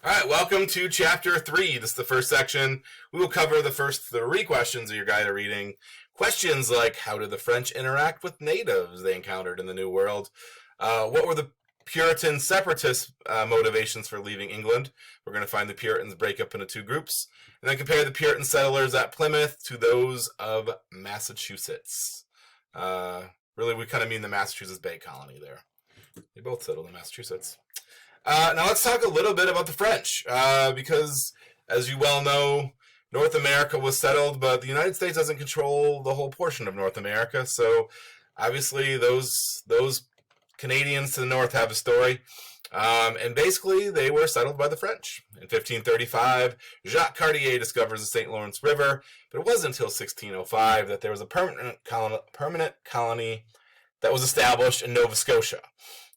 All right, welcome to Chapter 3. This is the first section. We will cover the first 3 questions of your guide to reading. Questions like, how did the French interact with natives they encountered in the New World? What were the Puritan separatist motivations for leaving England? We're going to find the Puritans break up into 2 groups. And then compare the Puritan settlers at Plymouth to those of Massachusetts. Really, we kind of mean the Massachusetts Bay Colony there. They both settled in Massachusetts. Now let's talk a little bit about the French, because as you well know, North America was settled, but the United States doesn't control the whole portion of North America, so obviously those Canadians to the north have a story, and basically they were settled by the French. In 1535, Jacques Cartier discovers the St. Lawrence River, but it wasn't until 1605 that there was a permanent colony that was established in Nova Scotia.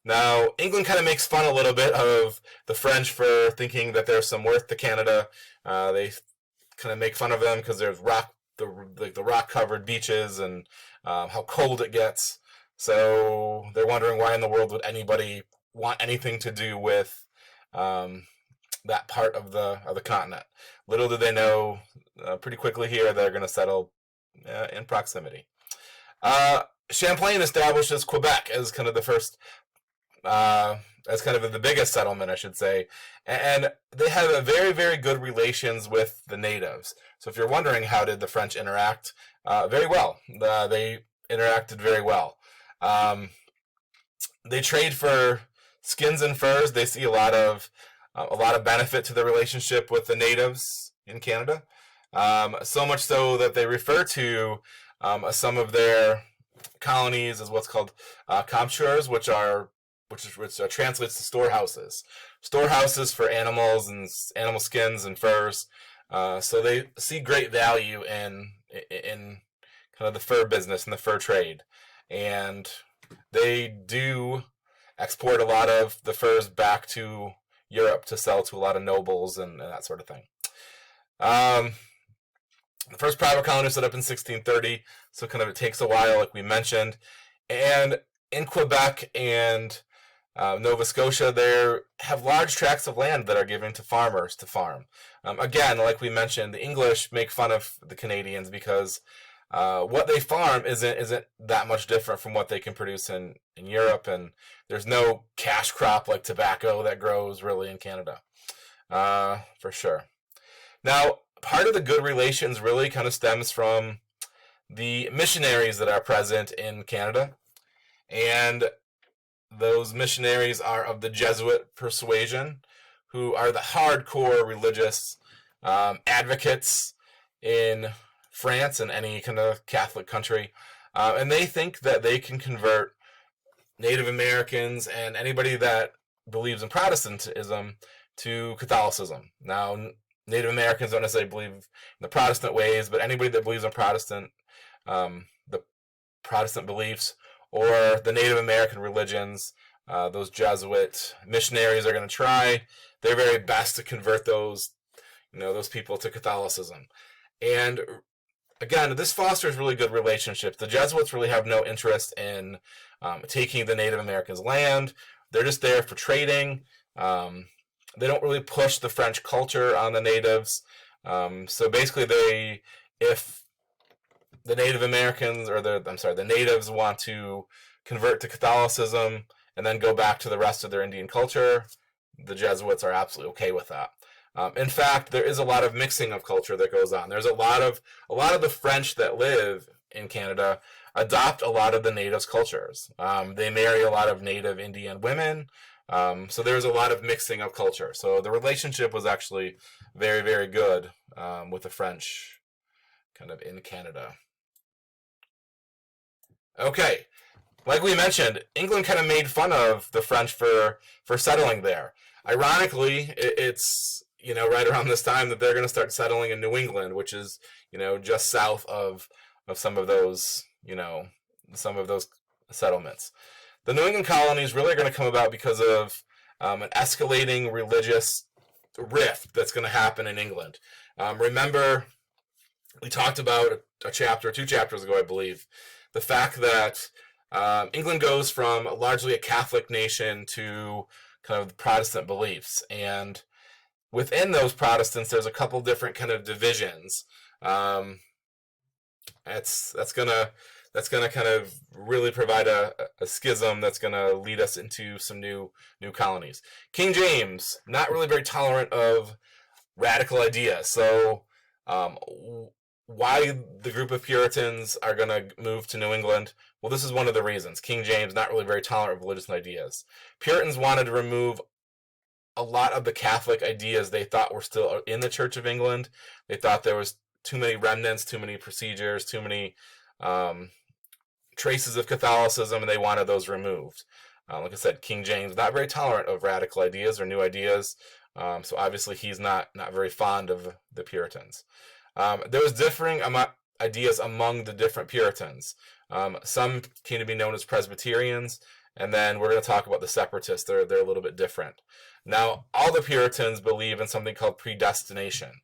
Now, England kind of makes fun a little bit of the French for thinking that there's some worth to Canada. They kind of make fun of them because there's the rock-covered beaches and how cold it gets. So they're wondering why in the world would anybody want anything to do with that part of the continent. Little do they know, pretty quickly here they're going to settle in proximity. Champlain establishes Quebec as kind of the first. As kind of the biggest settlement, I should say, and they have a very, very good relations with the natives. So if you're wondering how did the French interact, very well. They interacted very well. They trade for skins and furs. They see a lot of benefit to the relationship with the natives in Canada. So much so that they refer to some of their colonies as what's called comptoirs, which translates to storehouses for animals and animal skins and furs. So they see great value in kind of the fur business and the fur trade, and they do export a lot of the furs back to Europe to sell to a lot of nobles and that sort of thing. The first private colony was set up in 1630, so kind of it takes a while, like we mentioned, and in Quebec and Nova Scotia, they have large tracts of land that are given to farmers to farm. Again, like we mentioned, the English make fun of the Canadians because what they farm isn't that much different from what they can produce in Europe, and there's no cash crop like tobacco that grows really in Canada, for sure. Now, part of the good relations really kind of stems from the missionaries that are present in Canada, and those missionaries are of the Jesuit persuasion, who are the hardcore religious advocates in France and any kind of Catholic country. And they think that they can convert Native Americans and anybody that believes in Protestantism to Catholicism. Now, Native Americans don't necessarily believe in the Protestant ways, but anybody that believes in the Protestant beliefs, or the Native American religions, those Jesuit missionaries are going to try their very best to convert those people to Catholicism. And again, this fosters really good relationships. The Jesuits really have no interest in taking the Native Americans' land. They're just there for trading. They don't really push the French culture on the natives. So basically, if the Native Americans, or the natives want to convert to Catholicism and then go back to the rest of their Indian culture, the Jesuits are absolutely okay with that. In fact, there is a lot of mixing of culture that goes on. There's a lot of the French that live in Canada adopt a lot of the natives' cultures. They marry a lot of native Indian women. So there's a lot of mixing of culture. So the relationship was actually very, very good with the French kind of in Canada. Okay, like we mentioned, England kind of made fun of the French for settling there. Ironically, it's right around this time that they're going to start settling in New England, which is just south of some of those settlements. The New England colonies really are going to come about because of an escalating religious rift that's going to happen in England. Remember, we talked about a chapter, 2 chapters ago, I believe, the fact that England goes from largely a Catholic nation to kind of Protestant beliefs, and within those Protestants, there's a couple different kind of divisions. That's gonna kind of really provide a schism that's gonna lead us into some new colonies. King James, not really very tolerant of radical ideas. So why the group of Puritans are going to move to New England? Well, this is one of the reasons. King James, not really very tolerant of religious ideas. Puritans wanted to remove a lot of the Catholic ideas they thought were still in the Church of England. They thought there was too many remnants, too many procedures, too many traces of Catholicism, and they wanted those removed. Like I said, King James, not very tolerant of radical ideas or new ideas. So obviously he's not very fond of the Puritans. There was differing ideas among the different Puritans. Some came to be known as Presbyterians, and then we're going to talk about the Separatists. They're a little bit different. Now, all the Puritans believe in something called predestination,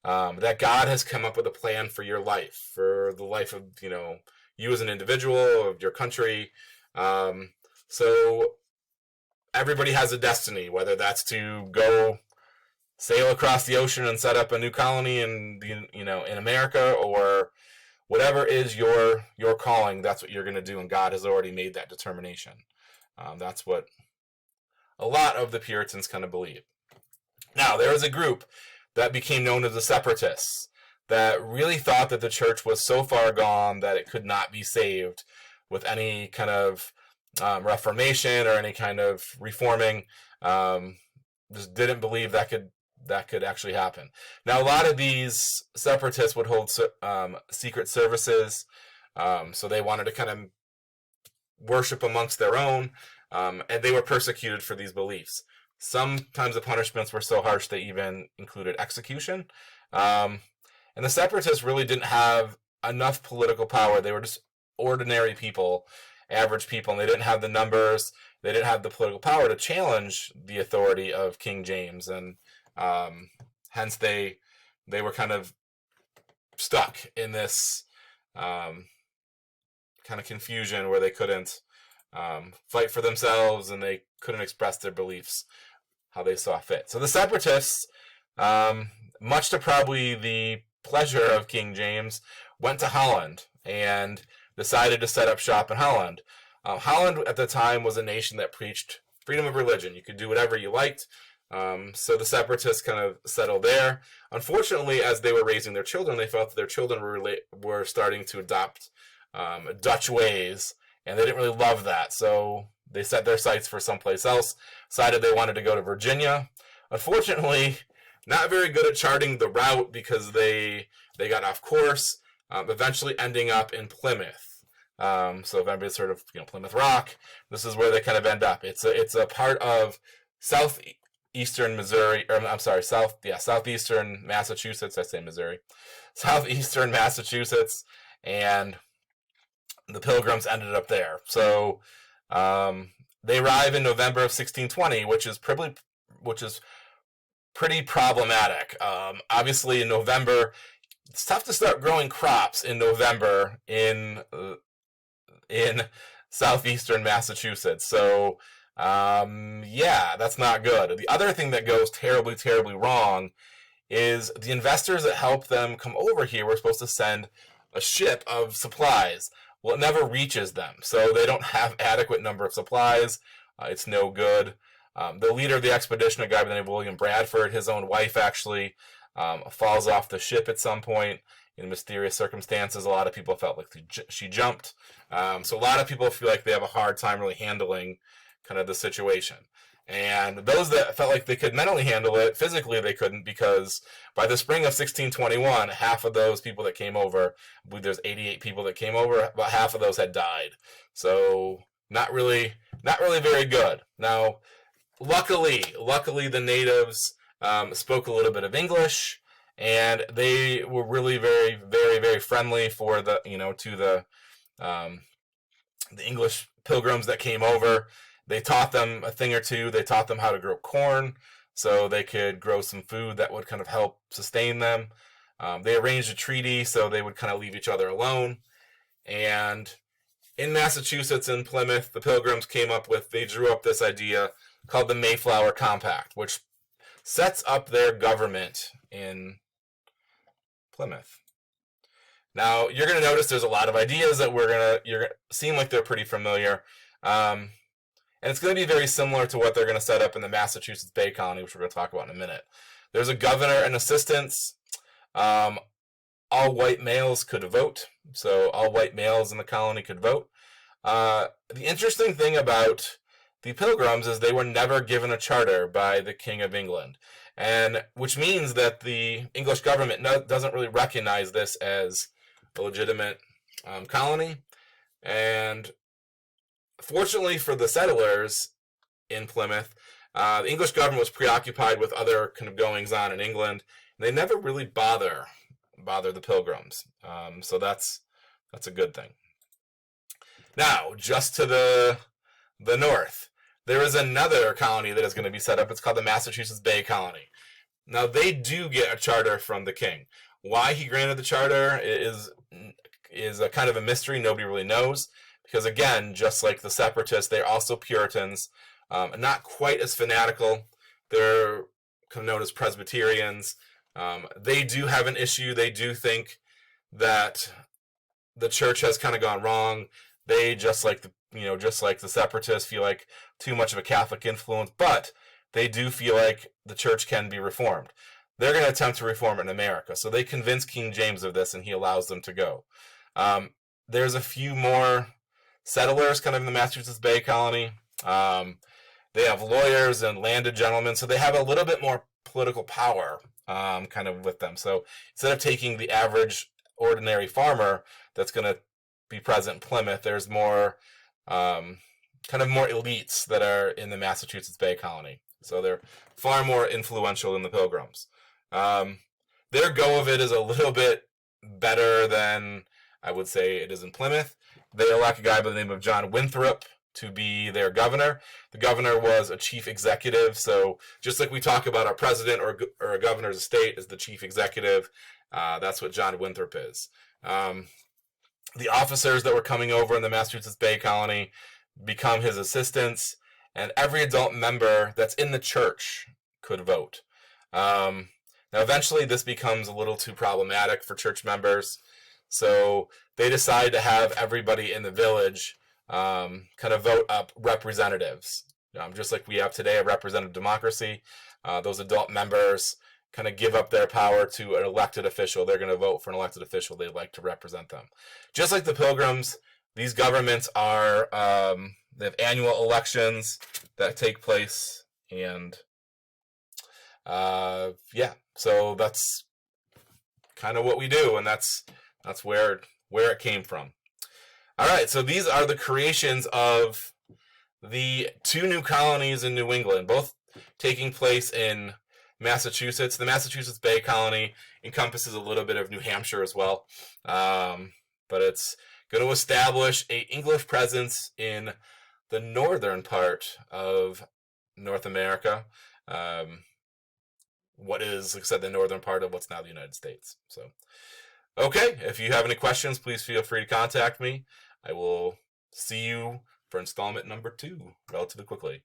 that God has come up with a plan for your life, for the life of you as an individual, of your country. So everybody has a destiny, whether that's to go sail across the ocean and set up a new colony in America, or whatever is your calling. That's what you're going to do, and God has already made that determination. That's what a lot of the Puritans kind of believe. Now, there was a group that became known as the Separatists that really thought that the church was so far gone that it could not be saved with any kind of reformation or any kind of reforming. Just didn't believe that could actually happen. Now, a lot of these Separatists would hold secret services, so they wanted to kind of worship amongst their own, and they were persecuted for these beliefs. Sometimes the punishments were so harsh they even included execution. And the Separatists really didn't have enough political power. They were just ordinary people, average people, and they didn't have the numbers, they didn't have the political power to challenge the authority of King James, and hence they were kind of stuck in this kind of confusion where they couldn't fight for themselves, and they couldn't express their beliefs how they saw fit. So the Separatists, much to probably the pleasure of King James, went to Holland and decided to set up shop in Holland. Holland at the time was a nation that preached freedom of religion. You could do whatever you liked. So the Separatists kind of settled there. Unfortunately, as they were raising their children, they felt that their children were starting to adopt Dutch ways, and they didn't really love that. So they set their sights for someplace else, decided they wanted to go to Virginia. Unfortunately, not very good at charting the route because they got off course, eventually ending up in Plymouth. So if anybody's heard of Plymouth Rock, this is where they kind of end up. It's a part of southeastern Missouri, or I'm sorry, southeastern Massachusetts. I say Missouri, southeastern Massachusetts, and the Pilgrims ended up there. So they arrive in November of 1620, which is pretty problematic. Obviously, in November, it's tough to start growing crops in November in southeastern Massachusetts. So, yeah, that's not good. The other thing that goes terribly, terribly wrong is the investors that helped them come over here were supposed to send a ship of supplies. Well, it never reaches them, so they don't have adequate number of supplies. It's no good. The leader of the expedition, a guy by the name of William Bradford, his own wife actually falls off the ship at some point in mysterious circumstances. A lot of people felt like she jumped. So a lot of people feel like they have a hard time really handling kind of the situation. And those that felt like they could mentally handle it, physically they couldn't, because by the spring of 1621, half of those people that came over, I believe there's 88 people that came over, about half of those had died. So not really very good. Now, luckily the natives spoke a little bit of English, and they were really very, very, very friendly for the English pilgrims that came over. They taught them a thing or two. They taught them how to grow corn so they could grow some food that would kind of help sustain them. They arranged a treaty so they would kind of leave each other alone. And in Massachusetts and Plymouth, the Pilgrims they drew up this idea called the Mayflower Compact, which sets up their government in Plymouth. Now, you're going to notice there's a lot of ideas that you're going to seem like they're pretty familiar. And it's going to be very similar to what they're going to set up in the Massachusetts Bay Colony, which we're going to talk about in a minute. There's a governor and assistants. All white males could vote. So all white males in the colony could vote. The interesting thing about the Pilgrims is they were never given a charter by the King of England, and which means that the English government doesn't really recognize this as a legitimate colony. And fortunately for the settlers in Plymouth, the English government was preoccupied with other kind of goings on in England. And they never really bother the Pilgrims, so that's a good thing. Now, just to the north, there is another colony that is going to be set up. It's called the Massachusetts Bay Colony. Now, they do get a charter from the king. Why he granted the charter is a kind of a mystery. Nobody really knows. Because, again, just like the Separatists, they're also Puritans. Not quite as fanatical. They're kind of known as Presbyterians. They do have an issue. They do think that the church has kind of gone wrong. They, just like the Separatists, feel like too much of a Catholic influence, but they do feel like the church can be reformed. They're going to attempt to reform it in America. So they convince King James of this, and he allows them to go. There's a few more settlers kind of in the Massachusetts Bay Colony. They have lawyers and landed gentlemen, so they have a little bit more political power kind of with them. So instead of taking the average ordinary farmer that's going to be present in Plymouth, there's more kind of more elites that are in the Massachusetts Bay Colony. So they're far more influential than the Pilgrims. Their go of it is a little bit better than I would say it is in Plymouth. They elect a guy by the name of John Winthrop to be their governor. The governor was a chief executive, so just like we talk about our president or a governor's estate as the chief executive, that's what John Winthrop is. The officers that were coming over in the Massachusetts Bay Colony become his assistants, and every adult member that's in the church could vote. Now, eventually, this becomes a little too problematic for church members, so they decide to have everybody in the village kind of vote up representatives. Just like we have today, a representative democracy. Those adult members kind of give up their power to an elected official. They're going to vote for an elected official they'd like to represent them. Just like the Pilgrims, these governments are, they have annual elections that take place, and yeah, so that's kind of what we do, and that's where it came from. All right, so these are the creations of the two new colonies in New England, both taking place in Massachusetts. The Massachusetts Bay Colony encompasses a little bit of New Hampshire as well, but it's going to establish an English presence in the northern part of North America, what is, like I said, the northern part of what's now the United States. So, okay, if you have any questions, please feel free to contact me. I will see you for installment number 2 relatively quickly.